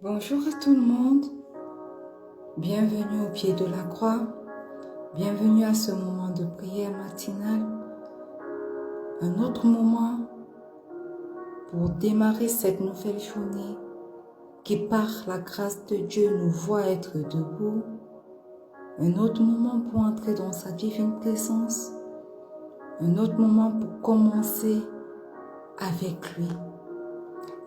Bonjour à tout le monde, bienvenue au pied de la croix, bienvenue à ce moment de prière matinale, un autre moment pour démarrer cette nouvelle journée qui par la grâce de Dieu nous voit être debout, un autre moment pour entrer dans sa divine présence, un autre moment pour commencer avec lui.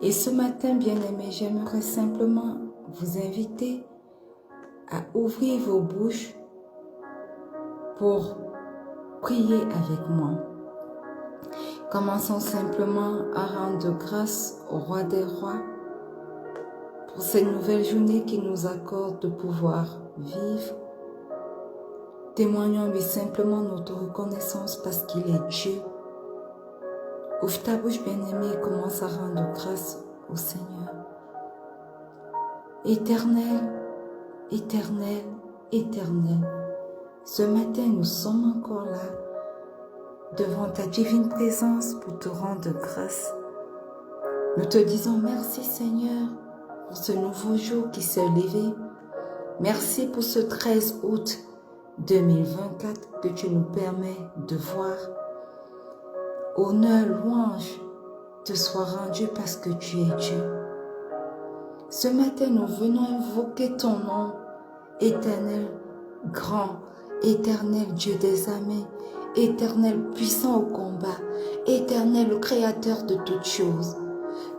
Et ce matin, bien-aimés, j'aimerais simplement vous inviter à ouvrir vos bouches pour prier avec moi. Commençons simplement à rendre grâce au Roi des Rois pour cette nouvelle journée qu'il nous accorde de pouvoir vivre. Témoignons-lui simplement notre reconnaissance parce qu'il est Dieu. Ouvre ta bouche, bien-aimé, et commence à rendre grâce au Seigneur. Éternel, éternel, éternel, ce matin, nous sommes encore là, devant ta divine présence pour te rendre grâce. Nous te disons merci, Seigneur, pour ce nouveau jour qui s'est levé. Merci pour ce 13 août 2024 que tu nous permets de voir. Honneur, louange te soit rendu parce que tu es Dieu. Ce matin, nous venons invoquer ton nom, éternel, grand, éternel Dieu des armées, éternel puissant au combat, éternel le créateur de toutes choses.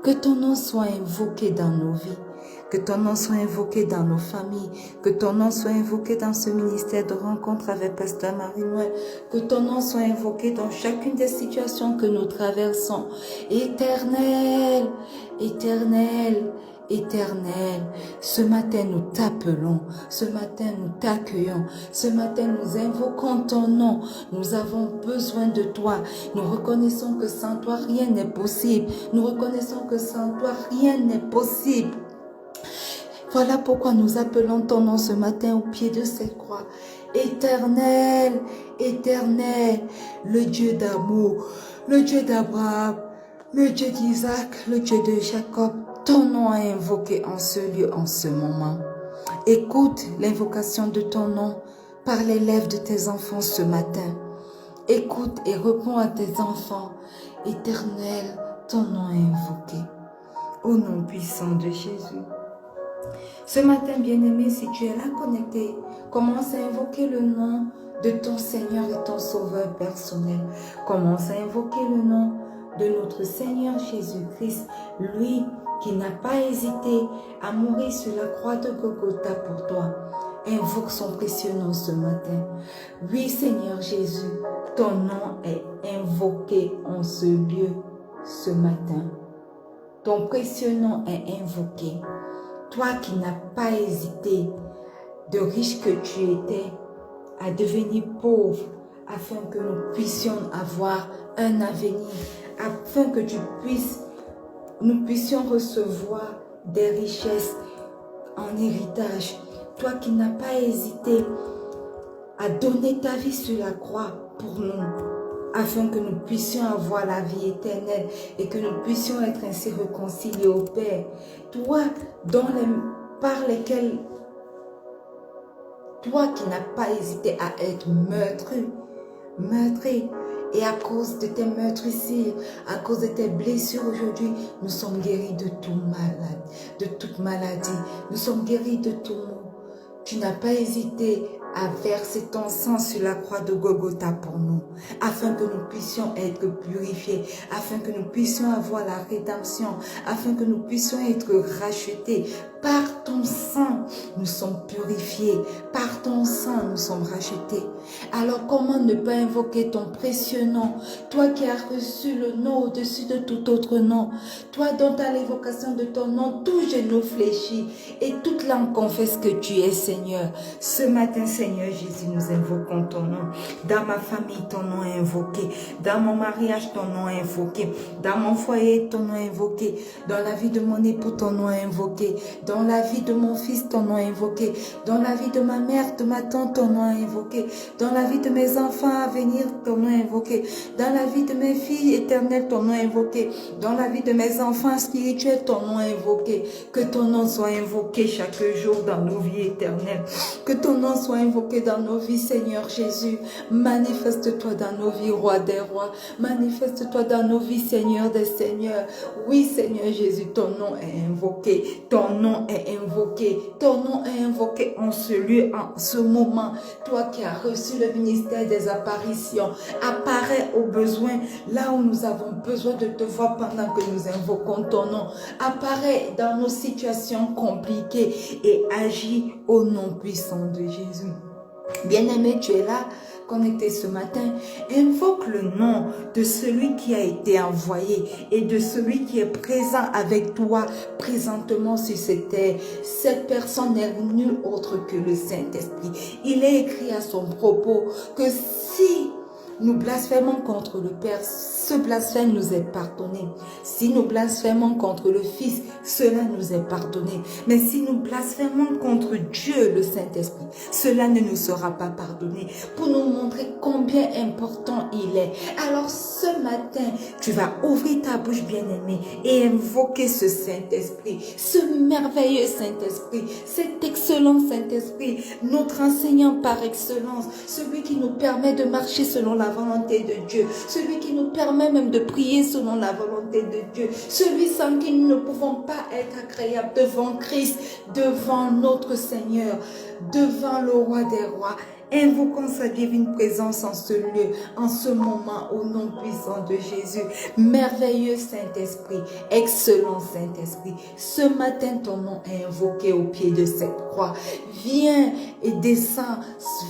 Que ton nom soit invoqué dans nos vies, que ton nom soit invoqué dans nos familles, que ton nom soit invoqué dans ce ministère de rencontre avec Pasteur Marie-Noël, que ton nom soit invoqué dans chacune des situations que nous traversons. Éternel, éternel, éternel, ce matin nous t'appelons, ce matin nous t'accueillons, ce matin nous invoquons ton nom, nous avons besoin de toi, nous reconnaissons que sans toi rien n'est possible, nous reconnaissons que sans toi rien n'est possible. Voilà pourquoi nous appelons ton nom ce matin au pied de cette croix. Éternel, éternel, le Dieu d'amour, le Dieu d'Abraham, le Dieu d'Isaac, le Dieu de Jacob, ton nom est invoqué en ce lieu, en ce moment. Écoute l'invocation de ton nom par les lèvres de tes enfants ce matin. Écoute et réponds à tes enfants. Éternel, ton nom est invoqué. Au nom puissant de Jésus. Ce matin, bien-aimé, si tu es là connecté, commence à invoquer le nom de ton Seigneur et ton Sauveur personnel. Commence à invoquer le nom de notre Seigneur Jésus-Christ, lui qui n'a pas hésité à mourir sur la croix de Golgotha pour toi. Invoque son précieux nom ce matin. Oui, Seigneur Jésus, ton nom est invoqué en ce lieu ce matin. Ton précieux nom est invoqué. Toi qui n'as pas hésité, de riche que tu étais, à devenir pauvre, afin que nous puissions avoir un avenir, afin que nous puissions recevoir des richesses en héritage. Toi qui n'as pas hésité à donner ta vie sur la croix pour nous, afin que nous puissions avoir la vie éternelle et que nous puissions être ainsi réconciliés au Père. Toi, par lesquels, toi qui n'as pas hésité à être meurtri, et à cause de tes meurtrissures, à cause de tes blessures aujourd'hui, nous sommes guéris de toute maladie, nous sommes guéris de tout mot. Tu n'as pas hésité à verser ton sang sur la croix de Golgotha pour nous, afin que nous puissions être purifiés, afin que nous puissions avoir la rédemption, afin que nous puissions être rachetés. Par ton sang, nous sommes purifiés. Par ton sang, nous sommes rachetés. Alors, comment ne pas invoquer ton précieux nom? Toi qui as reçu le nom au-dessus de tout autre nom. Toi dont à l'évocation de ton nom, tout genou fléchit et toute langue confesse que tu es Seigneur. Ce matin, Seigneur Jésus, nous invoquons ton nom. Dans ma famille, ton nom est invoqué. Dans mon mariage, ton nom est invoqué. Dans mon foyer, ton nom est invoqué. Dans la vie de mon époux, ton nom est invoqué. Dans la vie de mon fils, ton nom est invoqué. Dans la vie de ma mère, de ma tante, ton nom est invoqué. Dans la vie de mes enfants à venir, ton nom est invoqué. Dans la vie de mes filles éternelles, ton nom est invoqué. Dans la vie de mes enfants spirituels, ton nom est invoqué. Que ton nom soit invoqué chaque jour dans nos vies éternelles. Que ton nom soit invoqué dans nos vies, Seigneur Jésus. Manifeste-toi dans nos vies, Roi des rois. Manifeste-toi dans nos vies, Seigneur des seigneurs. Oui, Seigneur Jésus, ton nom est invoqué. Ton nom est invoqué. Ton nom est invoqué en ce lieu, en ce moment. Toi qui as reçu le ministère des apparitions, apparaît au besoin, là où nous avons besoin de te voir pendant que nous invoquons ton nom. Apparaît dans nos situations compliquées et agis au nom puissant de Jésus. Bien-aimé, tu es là, connecté ce matin. Invoque le nom de celui qui a été envoyé et de celui qui est présent avec toi présentement sur cette terre. Cette personne n'est nulle autre que le Saint-Esprit. Il est écrit à son propos que si nous blasphémons contre le Père, ce blasphème nous est pardonné. Si nous blasphémons contre le Fils, cela nous est pardonné. Mais si nous blasphémons contre Dieu, le Saint-Esprit, cela ne nous sera pas pardonné. Pour nous montrer combien important il est. Alors ce matin, tu vas ouvrir ta bouche bien-aimée et invoquer ce Saint-Esprit, ce merveilleux Saint-Esprit, cet excellent Saint-Esprit, notre enseignant par excellence, celui qui nous permet de marcher selon la volonté de Dieu, celui qui nous permet même de prier selon la volonté de Dieu, celui sans qui nous ne pouvons pas être agréables devant Christ, devant notre Seigneur, devant le Roi des rois. Invoquons sa divine présence en ce lieu, en ce moment, au nom puissant de Jésus. Merveilleux Saint-Esprit, excellent Saint-Esprit, ce matin ton nom est invoqué au pied de cette croix. Viens et descends,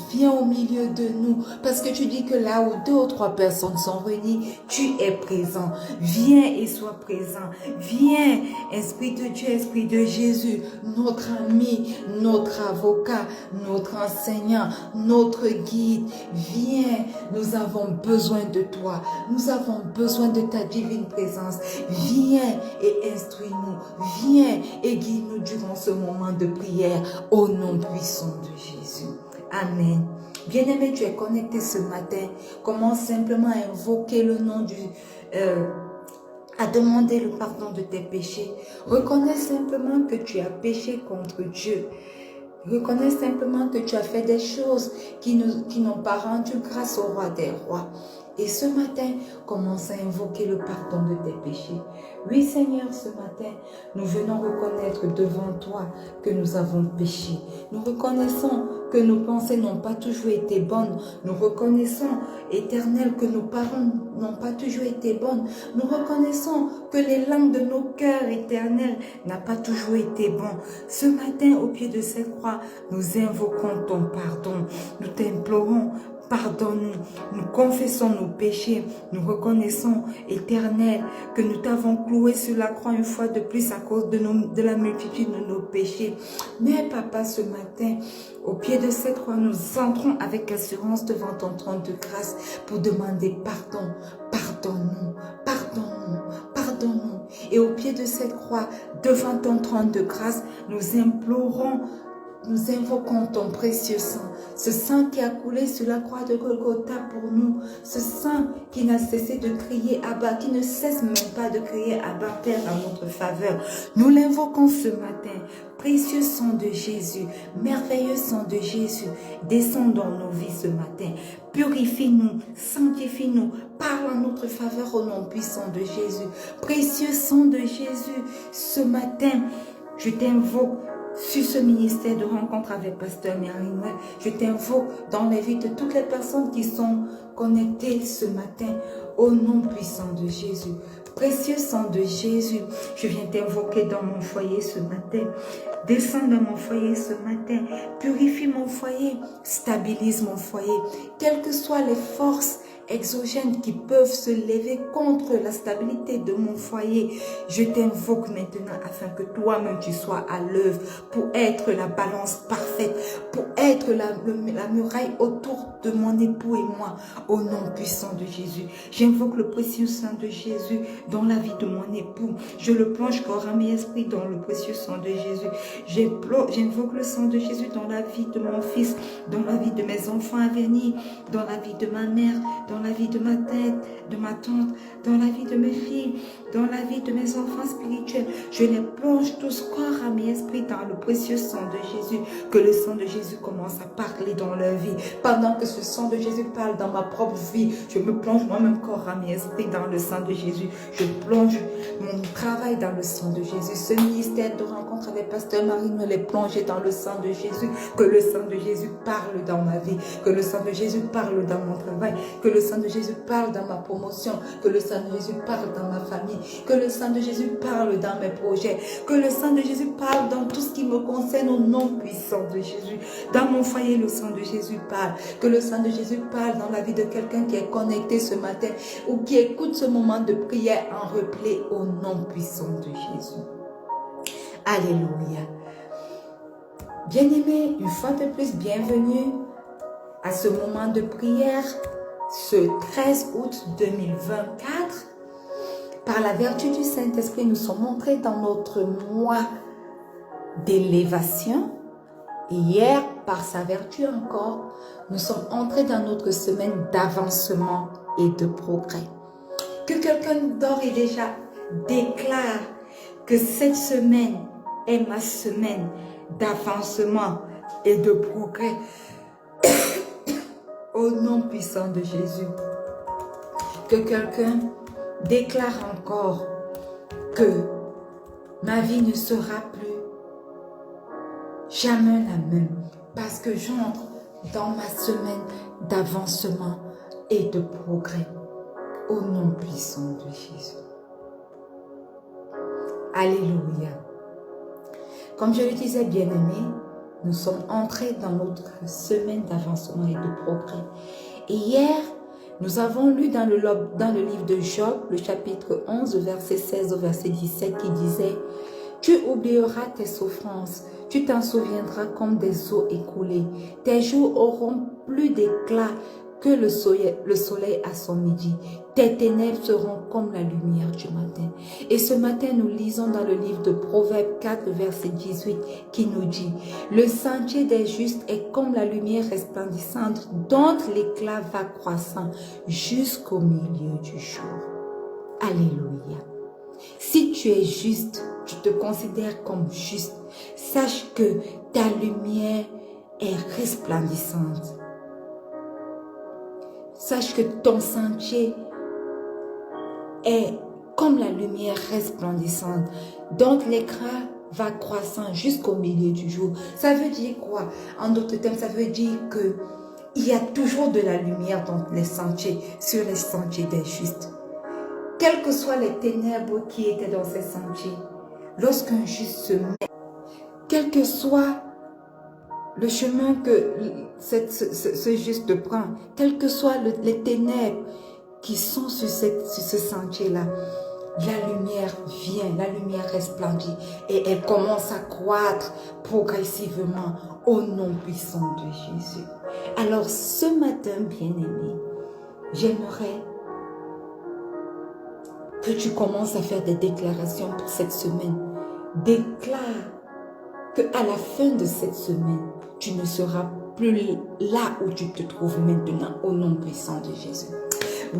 viens au milieu de nous, parce que tu dis que là où 2 ou 3 personnes sont réunies, tu es présent. Viens et sois présent. Viens, Esprit de Dieu, Esprit de Jésus, notre ami, notre avocat, notre enseignant, notre guide. Viens, nous avons besoin de toi. Nous avons besoin de ta divine présence. Viens et instruis-nous. Viens et guide-nous durant ce moment de prière au nom puissant de Jésus. Amen. Bien-aimé, tu es connecté ce matin. Commence simplement à invoquer le nom du... à demander le pardon de tes péchés. Reconnais simplement que tu as péché contre Dieu. Reconnais simplement que tu as fait des choses qui n'ont pas rendu grâce au Roi des rois. Et ce matin, commence à invoquer le pardon de tes péchés. Oui, Seigneur, ce matin, nous venons reconnaître devant toi que nous avons péché. Nous reconnaissons que nos pensées n'ont pas toujours été bonnes. Nous reconnaissons, Éternel, que nos parents n'ont pas toujours été bonnes. Nous reconnaissons que les langues de nos cœurs, Éternel, n'ont pas toujours été bons. Ce matin, au pied de cette croix, nous invoquons ton pardon. Nous t'implorons, pardonne-nous. Nous confessons nos péchés. Nous reconnaissons, Éternel, que nous t'avons cloué sur la croix une fois de plus à cause de la multitude de nos péchés. Mais Papa, ce matin, au pied de cette croix, nous entrons avec assurance devant ton trône de grâce pour demander pardon. Pardonne-nous, pardonne-nous, pardonne-nous. Et au pied de cette croix, devant ton trône de grâce, nous implorons, nous invoquons ton précieux sang, ce sang qui a coulé sur la croix de Golgotha pour nous, ce sang qui n'a cessé de crier Abba, qui ne cesse même pas de crier Abba Père en notre faveur. Nous l'invoquons ce matin. Précieux sang de Jésus, merveilleux sang de Jésus, descends dans nos vies ce matin. Purifie-nous, sanctifie-nous, parle en notre faveur au nom puissant de Jésus. Précieux sang de Jésus, ce matin, je t'invoque sur ce ministère de rencontre avec Pasteur Merlin. Je t'invoque dans les vies de toutes les personnes qui sont connectées ce matin au nom puissant de Jésus. Précieux sang de Jésus, je viens t'invoquer dans mon foyer ce matin. Descends dans mon foyer ce matin, purifie mon foyer, stabilise mon foyer, quelles que soient les forces exogènes qui peuvent se lever contre la stabilité de mon foyer, je t'invoque maintenant afin que toi-même tu sois à l'œuvre pour être la balance parfaite, pour être la muraille autour de mon époux et moi, au nom puissant de Jésus. J'invoque le précieux sang de Jésus dans la vie de mon époux. Je le plonge corps, âme et esprit dans le précieux sang de Jésus. J'invoque le sang de Jésus dans la vie de mon fils, dans la vie de mes enfants à venir, dans la vie de ma mère, dans la vie de ma tête, de ma tante, dans la vie de mes filles, dans la vie de mes enfants spirituels. Je les plonge tous corps, âme et esprit dans le précieux sang de Jésus. Que le sang de Jésus commence à parler dans leur vie. Pendant que ce sang de Jésus parle dans ma propre vie, je me plonge moi-même corps, âme et esprit dans le sang de Jésus. Je plonge mon travail dans le sang de Jésus. Ce ministère de rencontre avec Pasteur Marie me l'est plongé dans le sang de Jésus. Que le sang de Jésus parle dans ma vie. Que le sang de Jésus parle dans mon travail. Que le sang de Jésus parle dans ma promotion. Que le sang de Jésus parle dans ma famille. Que le sang de Jésus parle dans mes projets. Que le sang de Jésus parle dans tout ce qui me concerne au nom puissant de Jésus. Dans mon foyer, le sang de Jésus parle. Que le sang de Jésus parle dans la vie de quelqu'un qui est connecté ce matin ou qui écoute ce moment de prière en replay au nom puissant de Jésus. Alléluia. Bien-aimés, une fois de plus, bienvenue à ce moment de prière, ce 13 août 2024. Par la vertu du Saint-Esprit, nous sommes entrés dans notre mois d'élévation. Et hier, par sa vertu encore, nous sommes entrés dans notre semaine d'avancement et de progrès. Que quelqu'un d'ores et déjà déclare que cette semaine est ma semaine d'avancement et de progrès. Au nom puissant de Jésus. Que quelqu'un déclare encore que ma vie ne sera plus jamais la même, parce que j'entre dans ma semaine d'avancement et de progrès. Au nom puissant de Jésus. Alléluia. Comme je le disais, bien-aimés, nous sommes entrés dans notre semaine d'avancement et de progrès. Et hier, nous avons lu dans le livre de Job, le chapitre 11, verset 16 au verset 17, qui disait « Tu oublieras tes souffrances, tu t'en souviendras comme des eaux écoulées. Tes jours auront plus d'éclat que le soleil à son midi. Tes ténèbres seront comme la lumière du matin. » Et ce matin, nous lisons dans le livre de Proverbes 4, verset 18, qui nous dit « Le sentier des justes est comme la lumière resplendissante dont l'éclat va croissant jusqu'au milieu du jour. » Alléluia. Si tu es juste, tu te considères comme juste, sache que ta lumière est resplendissante. Sache que ton sentier est comme la lumière resplendissante, dont l'éclat va croissant jusqu'au milieu du jour. Ça veut dire quoi? En d'autres termes, ça veut dire que il y a toujours de la lumière dans les sentiers, sur les sentiers des justes. Quelles que soient les ténèbres qui étaient dans ces sentiers, lorsqu'un juste se met, quel que soit le chemin que ce juste prend, quelles que soient les ténèbres qui sont sur ce sentier-là, la lumière vient, la lumière resplendit et elle commence à croître progressivement au nom puissant de Jésus. Alors ce matin, bien-aimé, j'aimerais que tu commences à faire des déclarations pour cette semaine. Déclare qu'à la fin de cette semaine, tu ne seras plus là où tu te trouves maintenant au nom puissant de Jésus.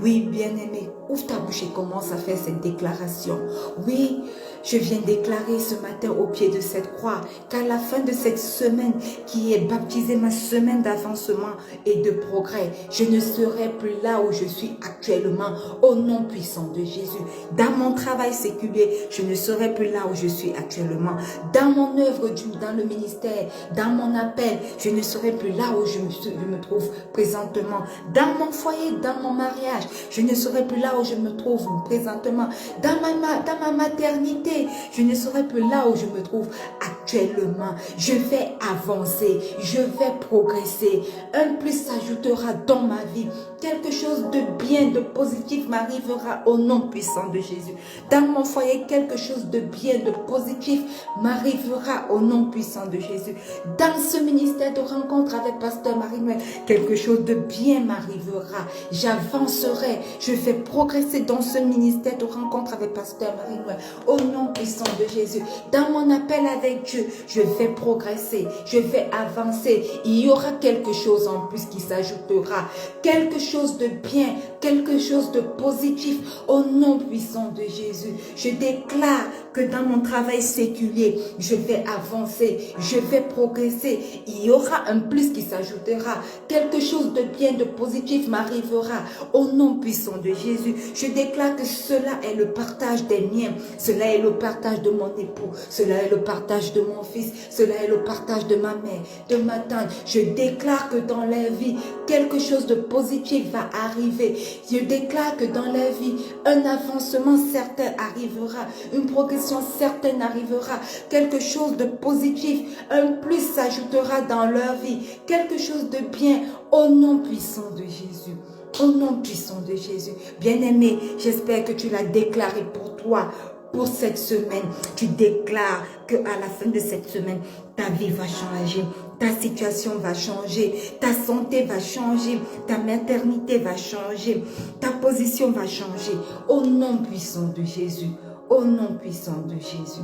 Oui, bien-aimé, ouvre ta bouche et commence à faire cette déclaration. Oui, je viens déclarer ce matin au pied de cette croix qu'à la fin de cette semaine qui est baptisée ma semaine d'avancement et de progrès, je ne serai plus là où je suis actuellement au nom puissant de Jésus. Dans mon travail séculier, je ne serai plus là où je suis actuellement. Dans mon œuvre, dans le ministère, dans mon appel, je ne serai plus là où je me trouve présentement. Dans mon foyer, dans mon mariage, je ne serai plus là où je me trouve présentement. Dans ma maternité, je ne serai plus là où je me trouve actuellement. tu es le main. Je vais avancer, je vais progresser. Un plus s'ajoutera dans ma vie. Quelque chose de bien, de positif m'arrivera au nom puissant de Jésus. Dans mon foyer, quelque chose de bien, de positif m'arrivera au nom puissant de Jésus. Dans ce ministère de rencontre avec Pasteur Marie-Noël, quelque chose de bien m'arrivera. J'avancerai, je vais progresser dans ce ministère de rencontre avec Pasteur Marie-Noël au nom puissant de Jésus. Dans mon appel avec Dieu, je vais progresser, je vais avancer. Il y aura quelque chose en plus qui s'ajoutera. Quelque chose de bien, quelque chose de positif au nom puissant de Jésus. Je déclare que dans mon travail séculier, je vais avancer, je vais progresser. Il y aura un plus qui s'ajoutera. Quelque chose de bien, de positif m'arrivera au nom puissant de Jésus. Je déclare que cela est le partage des miens, cela est le partage de mon époux, cela est le partage de mon fils, cela est le partage de ma mère, de ma tante. Je déclare que dans leur vie, quelque chose de positif va arriver. Je déclare que dans leur vie, un avancement certain arrivera, une progression certaine arrivera, quelque chose de positif, un plus s'ajoutera dans leur vie, quelque chose de bien au nom puissant de Jésus. Au nom puissant de Jésus. Bien-aimé, j'espère que tu l'as déclaré pour toi, pour cette semaine. Tu déclares qu'à la fin de cette semaine, ta vie va changer, ta situation va changer, ta santé va changer, ta maternité va changer, ta position va changer. Au nom puissant de Jésus. Au nom puissant de Jésus.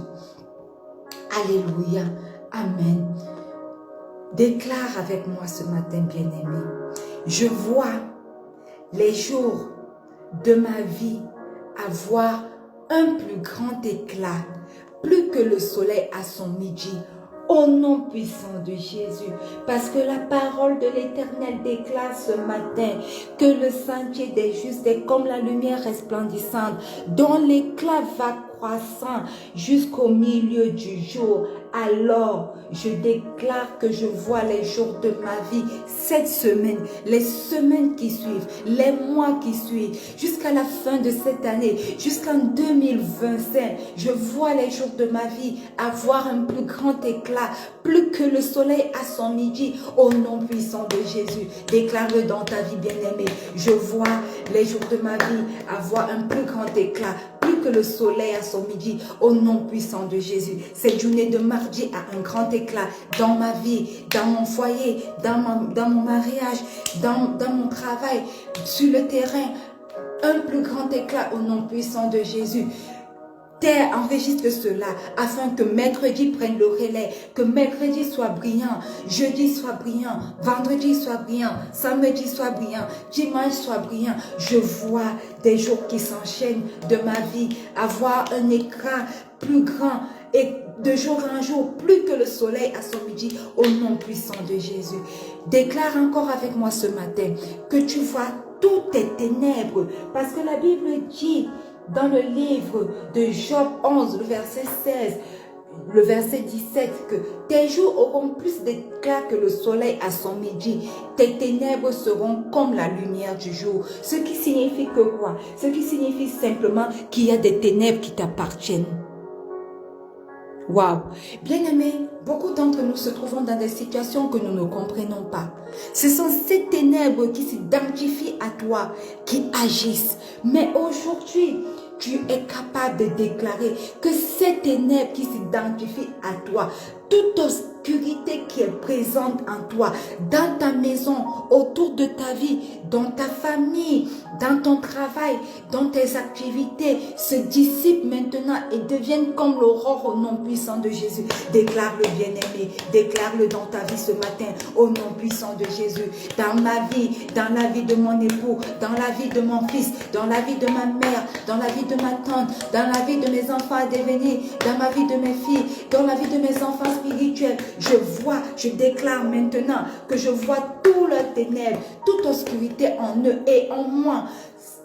Alléluia. Amen. Déclare avec moi ce matin, bien-aimé. Je vois les jours de ma vie avoir un plus grand éclat, plus que le soleil à son midi, au nom puissant de Jésus. Parce que la parole de l'Éternel déclare ce matin que le sentier des justes est comme la lumière resplendissante, dont l'éclat va croissant jusqu'au milieu du jour. Alors, je déclare que je vois les jours de ma vie, cette semaine, les semaines qui suivent, les mois qui suivent, jusqu'à la fin de cette année, jusqu'en 2025. Je vois les jours de ma vie avoir un plus grand éclat, plus que le soleil à son midi, au nom puissant de Jésus. Déclare-le dans ta vie, bien-aimée. Je vois les jours de ma vie avoir un plus grand éclat, plus que le soleil à son midi, au nom puissant de Jésus. Cette journée de mardi a un grand éclat dans ma vie, dans mon foyer, dans mon mariage, dans mon travail, sur le terrain. Un plus grand éclat au nom puissant de Jésus. Terre enregistre cela afin que mercredi prenne le relais, que mercredi soit brillant, jeudi soit brillant, vendredi soit brillant, samedi soit brillant, dimanche soit brillant. Je vois des jours qui s'enchaînent de ma vie, avoir un écran plus grand et de jour en jour, plus que le soleil à son midi, au nom puissant de Jésus. Déclare encore avec moi ce matin que tu vois toutes tes ténèbres, parce que la Bible dit dans le livre de Job 11, le verset 16, le verset 17, que tes jours auront plus d'éclat que le soleil à son midi. Tes ténèbres seront comme la lumière du jour. Ce qui signifie que quoi? Ce qui signifie simplement qu'il y a des ténèbres qui t'appartiennent. Waouh! Bien-aimés, beaucoup d'entre nous se trouvons dans des situations que nous ne comprenons pas. Ce sont ces ténèbres qui s'identifient à toi, qui agissent. Mais aujourd'hui, tu es capable de déclarer que ces ténèbres qui s'identifient à toi, toute obscurité qui est présente en toi, dans ta maison, autour de ta vie, dans ta famille, dans ton travail, dans tes activités, se dissipent maintenant et deviennent comme l'aurore au nom puissant de Jésus. Déclare-le, bien-aimé, déclare-le dans ta vie ce matin, au nom puissant de Jésus. Dans ma vie, dans la vie de mon époux, dans la vie de mon fils, dans la vie de ma mère, dans la vie de ma tante, dans la vie de mes enfants à devenir, dans ma vie de mes filles, dans la vie de mes enfants spirituels. Je vois, je déclare maintenant que je vois tout le ténèbre, toute obscurité en eux et en moi,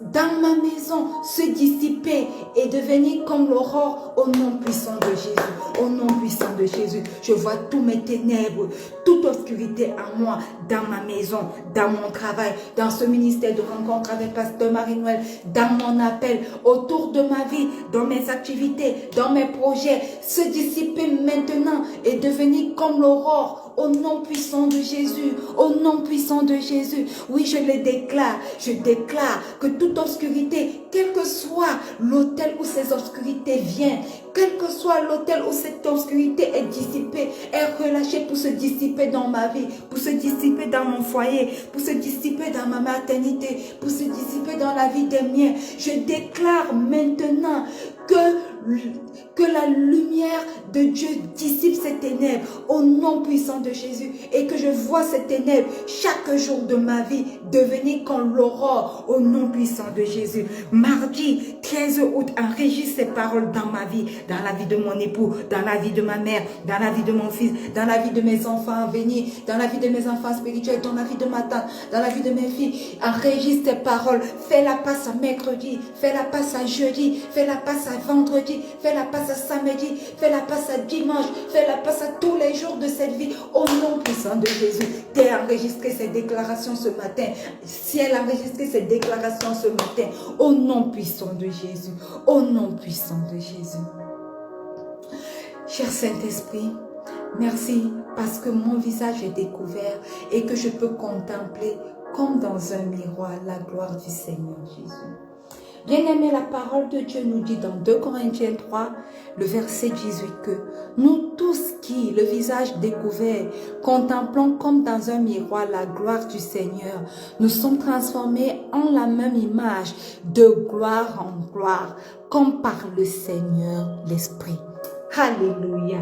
dans ma maison, se dissiper et devenir comme l'aurore au nom puissant de Jésus. Au nom puissant de Jésus, je vois tous mes ténèbres, toute obscurité en moi, dans ma maison, dans mon travail, dans ce ministère de rencontre avec Pasteur Marie-Noël, dans mon appel, autour de ma vie, dans mes activités, dans mes projets, se dissiper maintenant et devenir comme l'aurore. Au nom puissant de Jésus, au nom puissant de Jésus. Oui, je le déclare. Je déclare que toute obscurité, quel que soit l'autel où ces obscurités viennent, quel que soit l'autel où cette obscurité est dissipée, est relâchée pour se dissiper dans ma vie, pour se dissiper dans mon foyer, pour se dissiper dans ma maternité, pour se dissiper dans la vie des miens. Je déclare maintenant que la lumière de Dieu dissipe ces ténèbres au nom puissant de Jésus et que je vois ces ténèbres chaque jour de ma vie devenir comme l'aurore au nom puissant de Jésus. Mardi 13 août, enregistre ces paroles dans ma vie, dans la vie de mon époux, dans la vie de ma mère, dans la vie de mon fils, dans la vie de mes enfants à venir, dans la vie de mes enfants spirituels, dans la vie de ma tante, dans la vie de mes filles. Enregistre ces paroles, fais la passe à mercredi, fais la passe à jeudi, fais la passe à vendredi, fais la passe à samedi, fais la passe à dimanche, fais la passe à tous les jours de cette vie au nom puissant de Jésus. T'es enregistré ces déclarations ce matin. Si elle a enregistré ces déclarations ce matin, au nom puissant de Jésus, au nom puissant de Jésus. Cher Saint-Esprit, merci parce que mon visage est découvert et que je peux contempler comme dans un miroir la gloire du Seigneur Jésus. Bien-aimé, la parole de Dieu nous dit dans 2 Corinthiens 3, le verset 18 que nous tous qui, le visage découvert, contemplons comme dans un miroir la gloire du Seigneur, nous sommes transformés en la même image de gloire en gloire, comme par le Seigneur l'Esprit. Alléluia.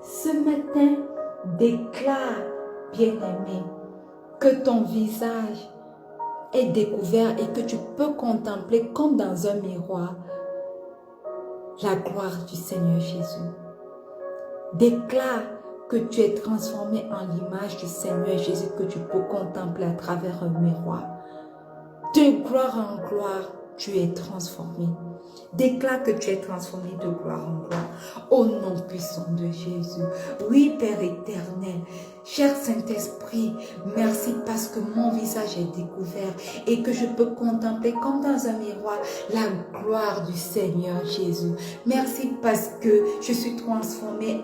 Ce matin, déclare, bien-aimé, que ton visage est découvert et que tu peux contempler comme dans un miroir la gloire du Seigneur Jésus. Déclare que tu es transformé en l'image du Seigneur Jésus que tu peux contempler à travers un miroir. De gloire en gloire, tu es transformé. Déclare que tu es transformé de gloire en gloire au nom puissant de Jésus. Oui, Père éternel, cher Saint-Esprit, merci parce que mon visage est découvert et que je peux contempler comme dans un miroir la gloire du Seigneur Jésus. Merci parce que je suis transformée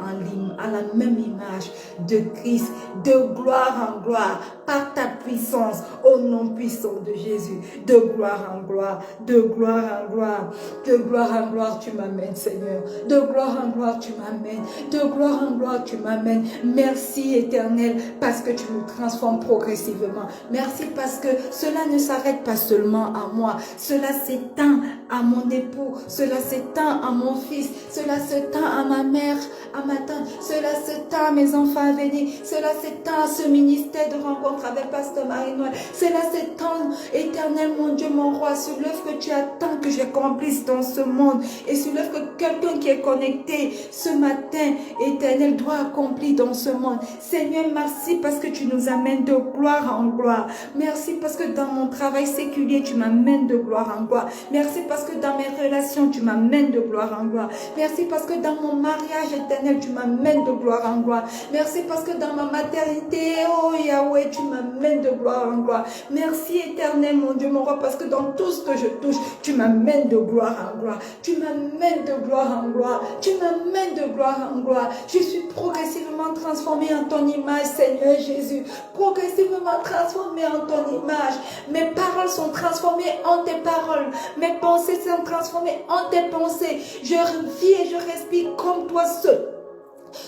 à la même image de Christ, de gloire en gloire, par ta puissance, au nom puissant de Jésus, de gloire en gloire, de gloire en gloire, de gloire en gloire, tu m'amènes, Seigneur, de gloire en gloire, tu m'amènes, de gloire en gloire, tu m'amènes. Merci, Éternel, parce que tu nous transformes progressivement. Merci parce que cela ne s'arrête pas seulement à moi, cela s'étend à mon époux, cela s'étend à mon fils, cela s'étend à ma mère, à ma tante, cela s'étend à mes enfants à venir, cela s'étend à ce ministère de rencontre avec Pasteur Marie-Noël, cela s'étend, Éternel, mon Dieu, mon roi, sur l'œuvre que tu attends que j'accomplisse dans ce monde et sur l'œuvre que quelqu'un qui est connecté ce matin, Éternel, doit accomplir dans ce monde. Seigneur, merci parce que tu nous amènes de gloire en gloire. Merci parce que dans mon travail séculier, tu m'amènes de gloire en gloire. Merci parce que dans mes relations, tu m'amènes de gloire en gloire. Merci parce que dans mon mariage, Éternel, tu m'amènes de gloire en gloire. Merci parce que dans ma maternité, oh Yahweh, tu m'amènes de gloire en gloire. Merci, Éternel, mon Dieu, mon roi, parce que dans tout ce que je touche, tu m'amènes de gloire en gloire. Tu m'amènes de gloire en gloire. Tu m'amènes de gloire en gloire. Je suis progressivement transformée en ton image, Seigneur Jésus. Progressivement transformée en ton image. Mes paroles sont transformées en tes paroles. Mes pensées sont transformées en tes pensées. Je vis et je respire comme toi seul.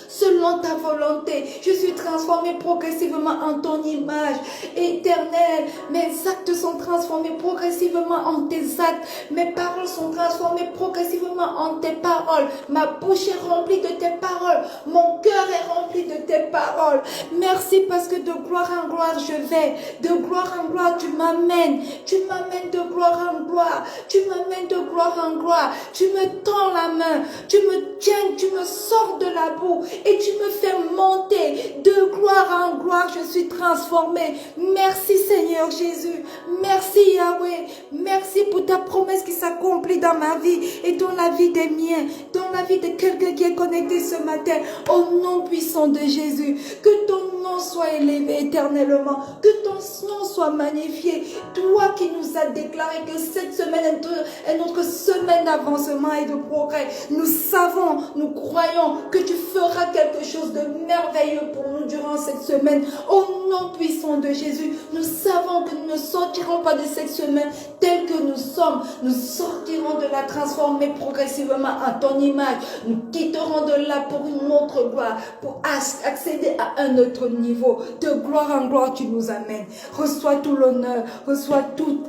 Selon ta volonté, je suis transformée progressivement en ton image. Éternel, mes actes sont transformés progressivement en tes actes. Mes paroles sont transformées progressivement en tes paroles. Ma bouche est remplie de tes paroles. Mon cœur est rempli de tes paroles. Merci parce que de gloire en gloire je vais. De gloire en gloire tu m'amènes. Tu m'amènes de gloire en gloire. Tu m'amènes de gloire en gloire. Tu me tends la main. Tu me tiens, tu me sors de la boue. et tu me fais monter de gloire en gloire. Je suis transformée. Merci Seigneur Jésus. Merci Yahweh. Merci pour ta promesse qui s'accomplit dans ma vie et dans la vie des miens, dans la vie de quelqu'un qui est connecté ce matin. Au nom puissant de Jésus, que ton nom soit élevé éternellement, que ton nom soit magnifié. Toi qui nous as déclaré que cette semaine est notre semaine d'avancement et de progrès. Nous savons, nous croyons que tu feras quelque chose de merveilleux pour nous durant cette semaine. Au nom puissant de Jésus, nous savons que nous ne sortirons pas de cette semaine telle que nous sommes. Nous sortirons de la transformer progressivement à ton image. Nous quitterons de là pour une autre gloire, pour accéder à un autre niveau. De gloire en gloire, tu nous amènes. Reçois tout l'honneur, reçois toute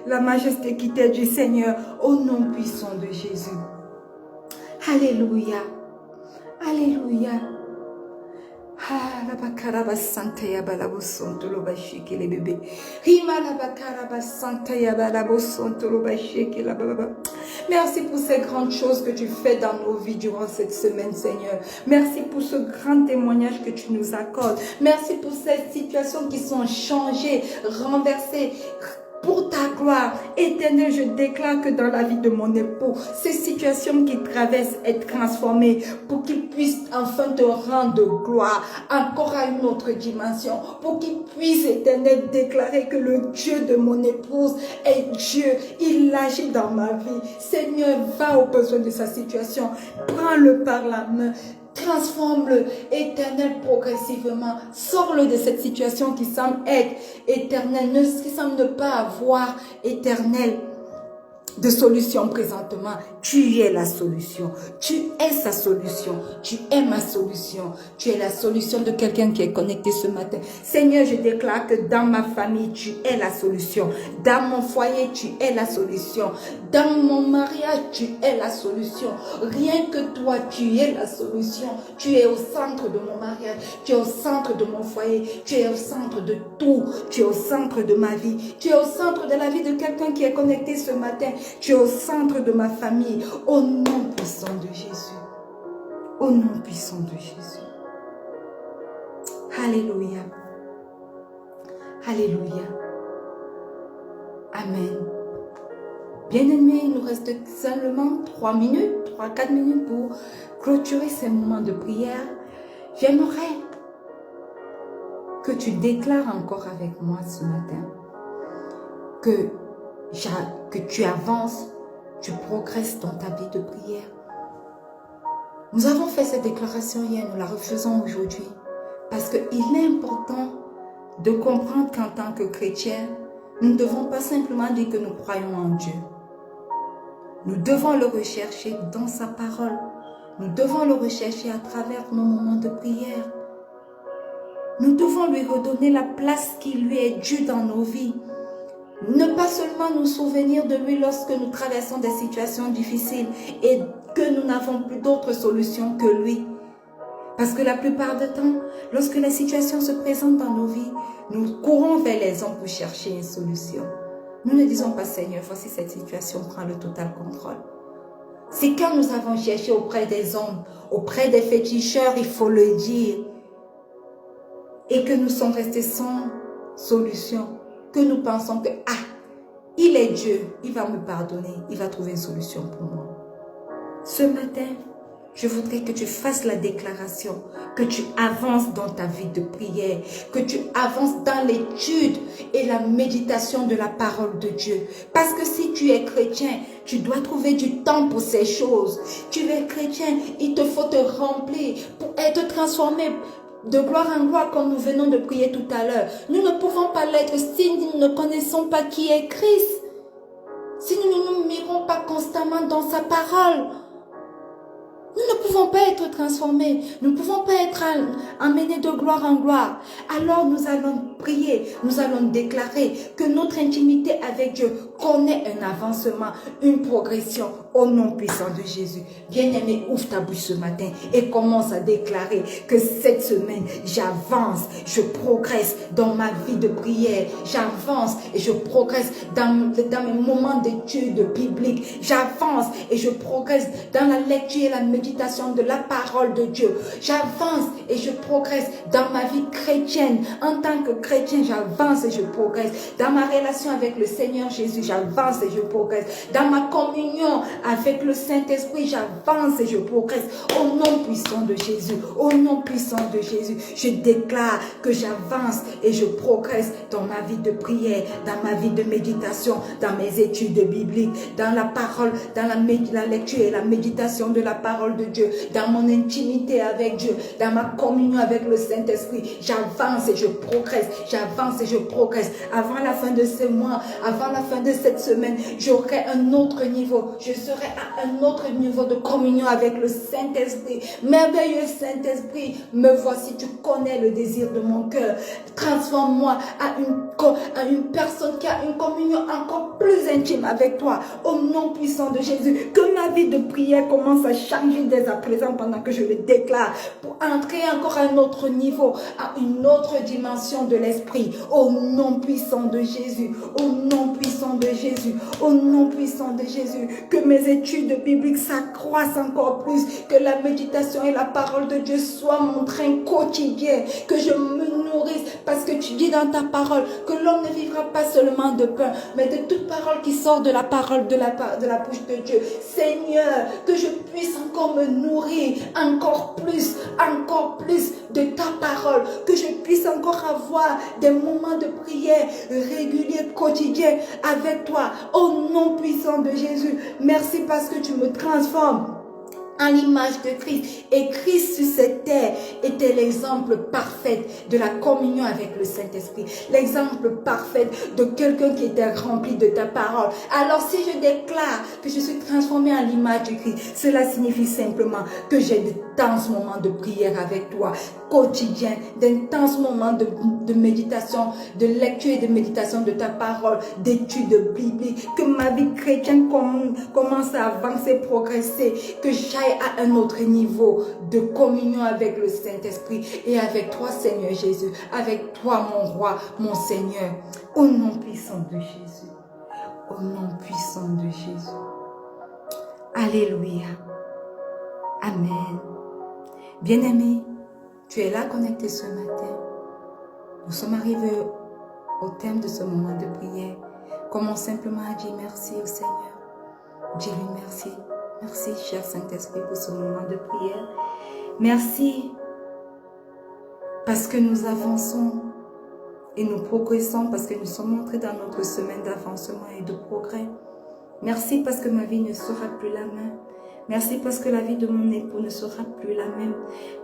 la majesté qui t'est du Seigneur, au nom puissant de Jésus. Alléluia. Alléluia. Ah, la bakaraba santa ya balabo sonto lo bashiki les bébés. Rima la bakaraba santa ya balabo sonto lo bashiki la baba. Merci pour ces grandes choses que tu fais dans nos vies durant cette semaine, Seigneur. Merci pour ce grand témoignage que tu nous accordes. Merci pour ces situations qui sont changées, renversées. Pour ta gloire éternelle, je déclare que dans la vie de mon époux, ces situations qu'il traverse être transformées pour qu'il puisse enfin te rendre gloire encore à une autre dimension, pour qu'il puisse éternel déclarer que le Dieu de mon épouse est Dieu. Il agit dans ma vie. Seigneur, va au besoin de sa situation. Prends-le par la main. Transforme-le, éternel, progressivement. Sors-le de cette situation qui semble être éternelle, qui semble ne pas avoir éternel de solution présentement. Tu es la solution. Tu es sa solution. Tu es ma solution. Tu es la solution de quelqu'un qui est connecté ce matin. Seigneur, je déclare que dans ma famille, tu es la solution. Dans mon foyer, tu es la solution. Dans mon mariage, tu es la solution. Rien que toi, tu es la solution. Tu es au centre de mon mariage. Tu es au centre de mon foyer. Tu es au centre de tout. Tu es au centre de ma vie. Tu es au centre de la vie de quelqu'un qui est connecté ce matin. Tu es au centre de ma famille. Au nom puissant de Jésus. Au nom puissant de Jésus. Alléluia. Alléluia. Amen. Bien-aimés, il nous reste seulement 3-4 minutes pour clôturer ces moments de prière. J'aimerais que tu déclares encore avec moi ce matin que tu avances, tu progresses dans ta vie de prière. Nous avons fait cette déclaration hier, nous la refaisons aujourd'hui. Parce qu'il est important de comprendre qu'en tant que chrétiens, nous ne devons pas simplement dire que nous croyons en Dieu. Nous devons le rechercher dans sa parole. Nous devons le rechercher à travers nos moments de prière. Nous devons lui redonner la place qui lui est due dans nos vies. Ne pas seulement nous souvenir de lui lorsque nous traversons des situations difficiles et que nous n'avons plus d'autre solution que lui. Parce que la plupart du temps, lorsque les situations se présentent dans nos vies, nous courons vers les hommes pour chercher une solution. Nous ne disons pas, Seigneur, voici cette situation, prends le total contrôle. C'est quand nous avons cherché auprès des hommes, auprès des féticheurs, il faut le dire, et que nous sommes restés sans solution, que nous pensons que, il est Dieu, il va me pardonner, il va trouver une solution pour moi. Ce matin, je voudrais que tu fasses la déclaration, que tu avances dans ta vie de prière, que tu avances dans l'étude et la méditation de la parole de Dieu. Parce que si tu es chrétien, tu dois trouver du temps pour ces choses. Tu es chrétien, il te faut te remplir pour être transformé de gloire en gloire comme nous venons de prier tout à l'heure. Nous ne pouvons pas l'être si nous ne connaissons pas qui est Christ. Si nous ne nous mirons pas constamment dans sa parole. Nous ne pouvons pas être transformés. Nous ne pouvons pas être emmenés de gloire en gloire. Alors nous allons prier, nous allons déclarer que notre intimité avec Dieu connaît un avancement, une progression au nom puissant de Jésus. Bien-aimé, ouvre ta bouche ce matin et commence à déclarer que cette semaine, j'avance, je progresse dans ma vie de prière. J'avance et je progresse dans mes moments d'études bibliques. J'avance et je progresse dans la lecture et la méditation méditation de la parole de Dieu. J'avance et je progresse dans ma vie chrétienne. En tant que chrétien, j'avance et je progresse. Dans ma relation avec le Seigneur Jésus, j'avance et je progresse. Dans ma communion avec le Saint-Esprit, j'avance et je progresse. Au nom puissant de Jésus, au nom puissant de Jésus, je déclare que j'avance et je progresse dans ma vie de prière, dans ma vie de méditation, dans mes études bibliques, dans la parole, dans la lecture et la méditation de la parole de Dieu, dans mon intimité avec Dieu, dans ma communion avec le Saint-Esprit. J'avance et je progresse, j'avance et je progresse. Avant la fin de ce mois, avant la fin de cette semaine, j'aurai un autre niveau. Je serai à un autre niveau de communion avec le Saint-Esprit. Merveilleux Saint-Esprit, me voici, tu connais le désir de mon cœur. Transforme-moi à une personne qui a une communion encore plus intime avec toi. Au nom puissant de Jésus, que ma vie de prière commence à changer dès à présent pendant que je le déclare, pour entrer encore à un autre niveau, à une autre dimension de l'esprit. Au nom puissant de Jésus, au nom puissant de Jésus, au nom puissant de Jésus, que mes études bibliques s'accroissent encore plus, que la méditation et la parole de Dieu soient mon train quotidien, que je me nourrisse, parce que tu dis dans ta parole que l'homme ne vivra pas seulement de pain, mais de toute parole qui sort de la parole de la bouche de Dieu. Seigneur, que je puisse encore me nourrir encore plus de ta parole, que je puisse encore avoir des moments de prière réguliers, quotidiens avec toi. Au nom puissant de Jésus, merci parce que tu me transformes en l'image de Christ. Et Christ sur cette terre était l'exemple parfait de la communion avec le Saint-Esprit. L'exemple parfait de quelqu'un qui était rempli de ta parole. Alors si je déclare que je suis transformé en l'image de Christ, cela signifie simplement que j'ai d'intenses moments de prière avec toi, quotidien, d'intenses moments de méditation, de lecture et de méditation de ta parole, d'études bibliques, que ma vie chrétienne commence à avancer, progresser, que j'aille à un autre niveau de communion avec le Saint-Esprit et avec toi, Seigneur Jésus, avec toi, mon roi, mon Seigneur, au nom puissant de Jésus, au nom puissant de Jésus. Alléluia. Amen. Bien-aimé, tu es là connecté ce matin. Nous sommes arrivés au terme de ce moment de prière. Commence simplement à dire merci au Seigneur. Dis-lui merci. Merci, cher Saint-Esprit, pour ce moment de prière. Merci parce que nous avançons et nous progressons, parce que nous sommes entrés dans notre semaine d'avancement et de progrès. Merci parce que ma vie ne sera plus la même. Merci parce que la vie de mon époux ne sera plus la même.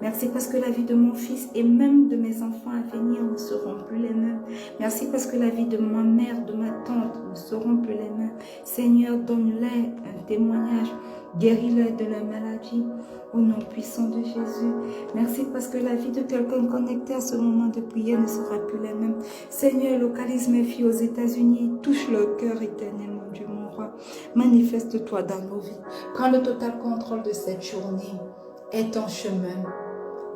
Merci parce que la vie de mon fils et même de mes enfants à venir ne seront plus les mêmes. Merci parce que la vie de ma mère, de ma tante ne seront plus les mêmes. Seigneur, donne-leur un témoignage. Guéris-leur de la maladie. Au nom puissant de Jésus. Merci parce que la vie de quelqu'un connecté à ce moment de prière ne sera plus la même. Seigneur, localise mes filles aux États-Unis. Touche leur cœur éternellement, Dieu mon roi. Manifeste-toi dans nos vies. Prends le total contrôle de cette journée. Aie ton chemin.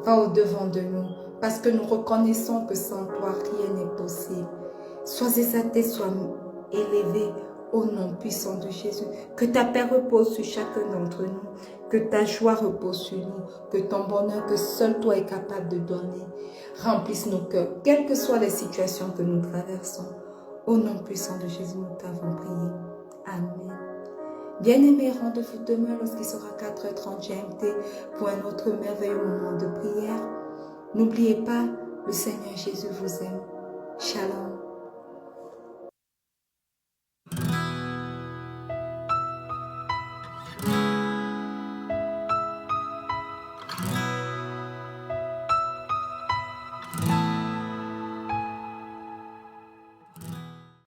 Va au-devant de nous. Parce que nous reconnaissons que sans toi, rien n'est possible. Sois exalté, sois élevé. Au nom puissant de Jésus, que ta paix repose sur chacun d'entre nous, que ta joie repose sur nous, que ton bonheur que seul toi es capable de donner, remplisse nos cœurs, quelles que soient les situations que nous traversons. Au nom puissant de Jésus, nous t'avons prié. Amen. Bien-aimés, rendez-vous demain lorsqu'il sera 4h30 GMT pour un autre merveilleux moment de prière. N'oubliez pas, le Seigneur Jésus vous aime. Shalom.